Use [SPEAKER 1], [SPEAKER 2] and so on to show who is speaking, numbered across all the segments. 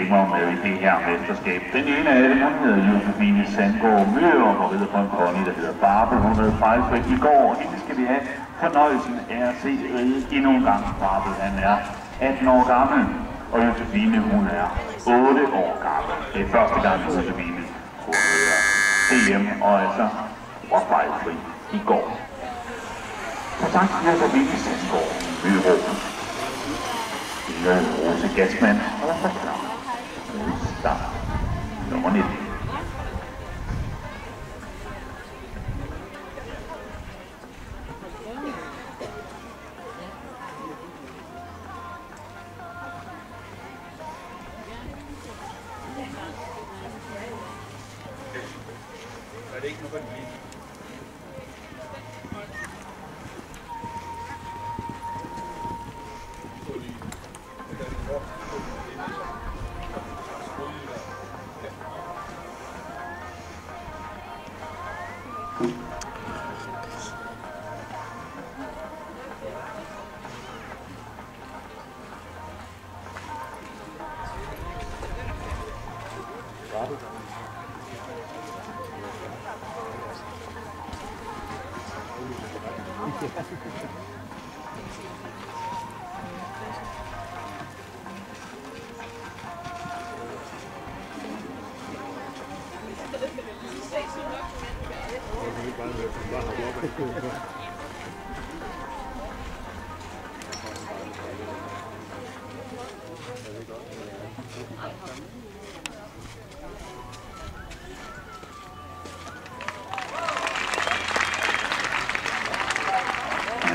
[SPEAKER 1] damer med i det her mesterskab. Den ene af dem, hun hedder Josefine Sandgaard Møller, og rider på en pony, der hedder Barbe. Hun havde fejlfrit i går, og hende skal vi have fornøjelsen af at se ride endnu en gang. Barbe, han er 18 år gammel, og Josefine, hun er 8 år gammel. Det er første gang, Josefine hun hedder DM, og altså var fejlfri i går. Så tak til Josefine Sandgaard Møller. Rose Gassmann, og der er klar. Start nummer 19.
[SPEAKER 2] Er det ikke noget lige?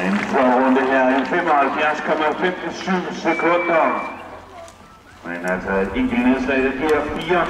[SPEAKER 1] En runde her, 75,57 sekunder. Men altså et enkelt nedslag, det giver 4.